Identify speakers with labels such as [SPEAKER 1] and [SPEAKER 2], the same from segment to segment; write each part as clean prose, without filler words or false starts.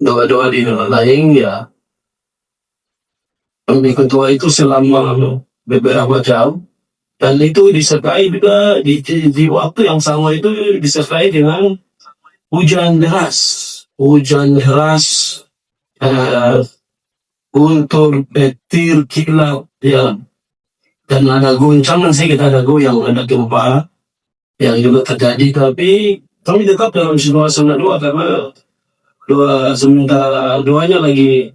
[SPEAKER 1] doa-doa di lain ya. Kami ketua itu selama beberapa jam, dan itu disertai juga di waktu yang sama itu disertai dengan hujan deras, eh, guntur, petir, kilat, ya, dan ada guncangan sedikit, ada goyang, ada gempa yang juga terjadi. Tapi kami tetap dalam suasana doa karena sementara doanya lagi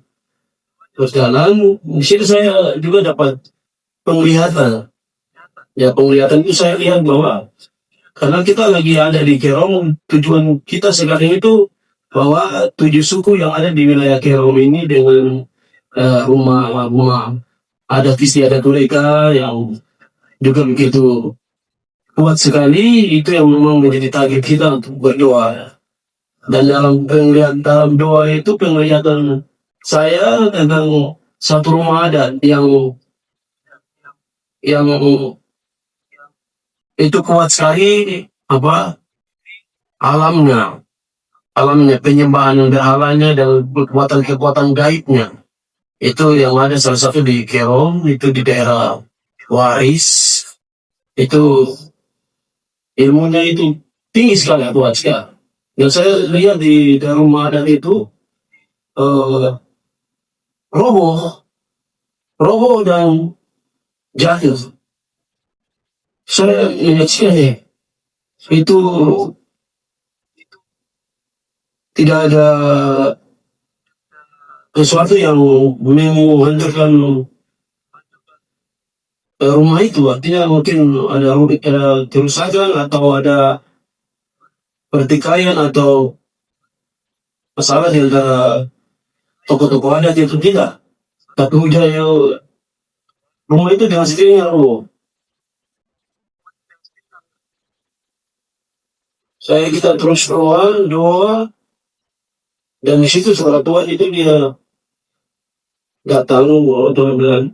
[SPEAKER 1] berjalan. Di situ saya juga dapat penglihatan. Ya, penglihatan itu saya lihat bahwa karena kita lagi ada di Kerom, tujuan kita sekarang itu bahwa 7 suku yang ada di wilayah Kerom ini dengan rumah adat istiadat mereka yang juga begitu kuat sekali, itu yang memang menjadi target kita untuk berdoa. Dan dalam doa itu penglihatan saya tentang satu rumah adat yang itu kuat sekali alamnya penyembahan berhalanya dan kekuatan gaibnya. Itu yang ada salah satu di Kerom, itu di daerah Waris. Itu ilmunya itu tinggi sekali, kuat sekali. Yang saya lihat di rumah adat itu roboh dan jatuh. Saya menyaksikan itu tidak ada sesuatu yang menghancurkan rumah itu. Artinya mungkin ada kerusakan atau ada pertikaian atau masalah di antara tokoh-tokoh adat, itu tidak. Tapi hujan rumah itu dengan sendirinya roboh. Kita terus doa, dan di situ suara Tuhan itu dia datang, Tuhan bilang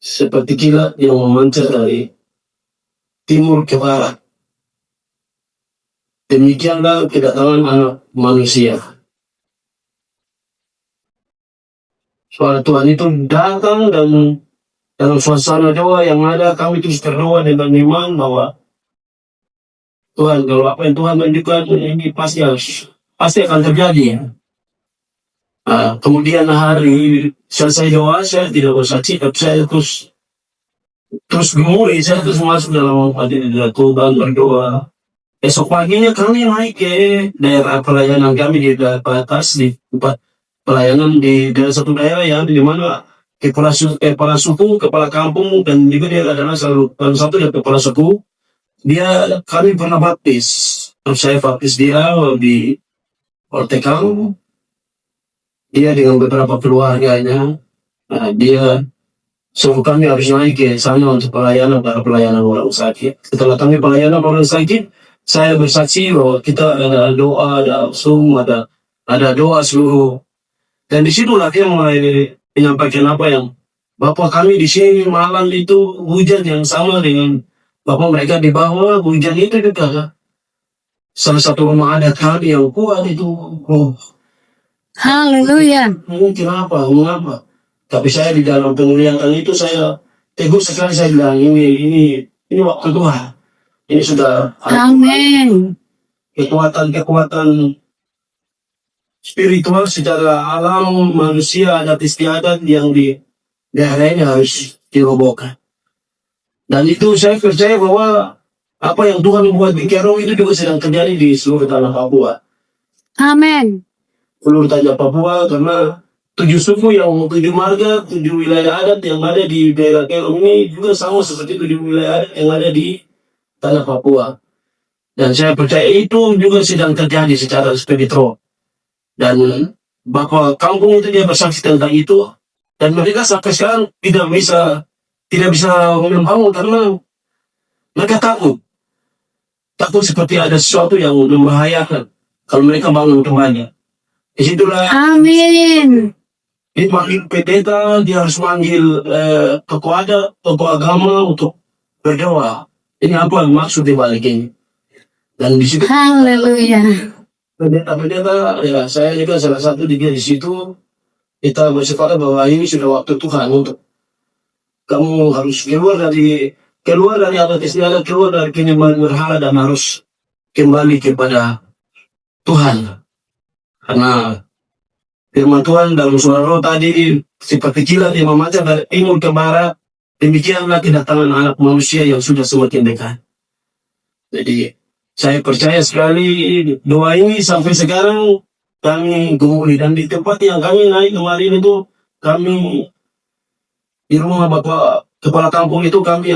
[SPEAKER 1] seperti kilat yang memancar dari timur ke barat. Demikianlah kedatangan anak manusia. Suara Tuhan itu datang, dan dalam suasana doa yang ada, kami terus berdoa dengan iman bahwa Tuhan, kalau apa yang Tuhan menunjukkan ini pasti akan terjadi. Kemudian hari selesai doa, saya tidak bersaksi, tapi saya terus gemuli, saya terus masuk dalam hadirat Tuhan berdoa. Esok paginya kami naik ke daerah pelayanan kami di atas, di tempat pelayanan di daerah satu daerah yang di mana kepala suku, kepala kampung, dan juga dia adalah salah satu dari kepala suku. Kami pernah baptis. Saya baptis dia di Ortekang. Dia dengan beberapa keluarganya. Dia suruh kami harus naik ke sana untuk pelayanan orang sakit. Setelah kami pelayanan orang sakit, saya bersaksi bahwa kita ada doa, ada sum, ada doa seluruh. Dan disitulah dia mulai menyampaikan apa yang Bapak kami di sini malam itu hujan yang sama dengan Bapak mereka di bawah. Hujan itu juga salah satu rumah adat kami yang kuat itu.
[SPEAKER 2] Haleluya.
[SPEAKER 1] Kenapa? Tapi saya di dalam penglihatan itu saya teguh sekali, saya bilang ini waktu Tuhan. Ini sudah
[SPEAKER 2] Amin.
[SPEAKER 1] Kekuatan spiritual secara alam manusia, adat istiadat yang di daerah ini harus dirobohkan. Dan itu saya percaya bahwa apa yang Tuhan buat di Kerom itu juga sedang terjadi di seluruh tanah Papua.
[SPEAKER 2] Amin.
[SPEAKER 1] Seluruh tanah Papua, karena 7 suku yang 7 marga, 7 wilayah adat yang ada di daerah Kerom ini juga sama seperti 7 wilayah adat yang ada di tanah Papua. Dan saya percaya itu juga sedang terjadi secara spiritual. Dan Bapak kampung itu dia bersaksi tentang itu, dan mereka sampai sekarang tidak bisa membangun karena mereka takut seperti ada sesuatu yang membahayakan kalau mereka bangun rumahnya. Disitulah
[SPEAKER 2] Amin.
[SPEAKER 1] ini manggil pendeta, dia harus manggil tokoh agama untuk berdoa. Ini apa maksud di balik ini? Dan di situ
[SPEAKER 2] Haleluya.
[SPEAKER 1] pendeta-pendeta, ya saya juga salah satu di situ. Kita bersepakat bahwa ini sudah waktu Tuhan untuk kamu harus keluar dari adat istiadat, keluar dari penyembahan berhala dan harus kembali kepada Tuhan. Karena firman Tuhan dalam surah Roh tadi seperti kilat yang memancar dari timur ke barat, demikianlah kedatangan anak manusia yang sudah semakin dekat. Jadi saya percaya sekali doa ini sampai sekarang kami gumuli, dan di tempat yang kami naik kemarin itu kami di rumah Bapak Kepala Kampung itu kami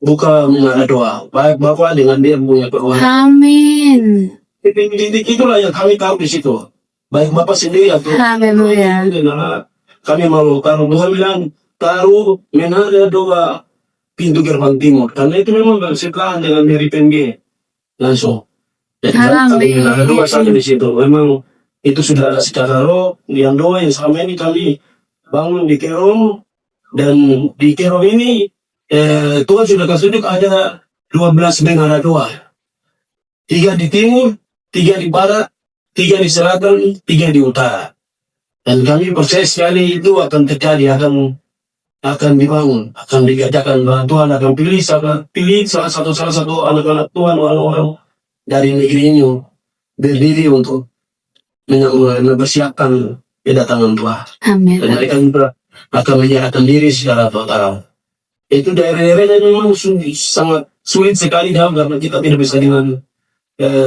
[SPEAKER 1] buka menara doa. Baik Bapak dengan dia punya keluarga.
[SPEAKER 2] Amin.
[SPEAKER 1] Titik itulah yang kami tahu di situ. Baik Bapak sendiri atau
[SPEAKER 2] Haleluya.
[SPEAKER 1] kami mau taruh, Tuhan bilang taruh menara doa pintu gerbang timur. Karena itu memang bersebelahan dengan Mary PNG langsung. Jadi kami menara doa saja di situ. Memang itu sudah ada secara roh yang doa yang selama ini kami bangun di Kerong, dan di Kerong ini Tuhan sudah kasih tunjuk ada 12 menara doa. 3 di timur, 3 di barat, 3 di selatan, 3 di utara. Dan kami percaya sekali itu akan terjadi, akan dibangun, akan digajakan bahwa Tuhan akan pilih salah satu anak-anak Tuhan, orang-orang dari negeri ini berdiri untuk mempersiapkan kedatangan Tuhan.
[SPEAKER 2] Amin.
[SPEAKER 1] Dan mereka juga akan menyerahkan diri secara total. Itu daerah-daerah yang memang sangat sulit sekali karena kita tidak bisa dengan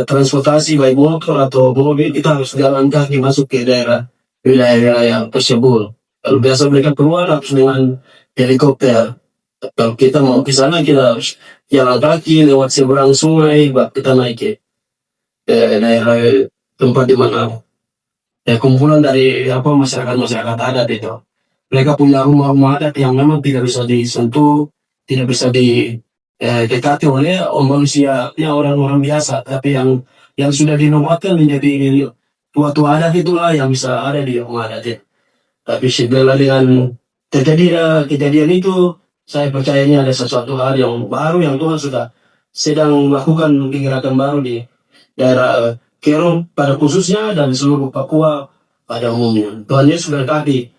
[SPEAKER 1] transportasi baik motor atau mobil, kita harus jalan kaki masuk ke daerah wilayah yang tersebut. Kalau biasa mereka keluar harus dengan helikopter. Kalau kita mau ke sana kita harus jalan kaki lewat seberang sungai, kita naik ke daerah tempat di mana kumpulan dari masyarakat adat itu. Mereka punya rumah-rumah adat yang memang tidak bisa disentuh, tidak bisa didekati oleh manusia, ya orang-orang biasa, tapi yang sudah dinobatkan menjadi tua-tua adat itulah yang bisa ada di rumah adat itu. Tapi setelah dengan terjadi kejadian itu, saya percaya ini ada sesuatu hal yang baru yang Tuhan sudah sedang melakukan gerakan baru di daerah Kerong pada khususnya dan seluruh Papua pada umumnya. Tuhan Yesus berkati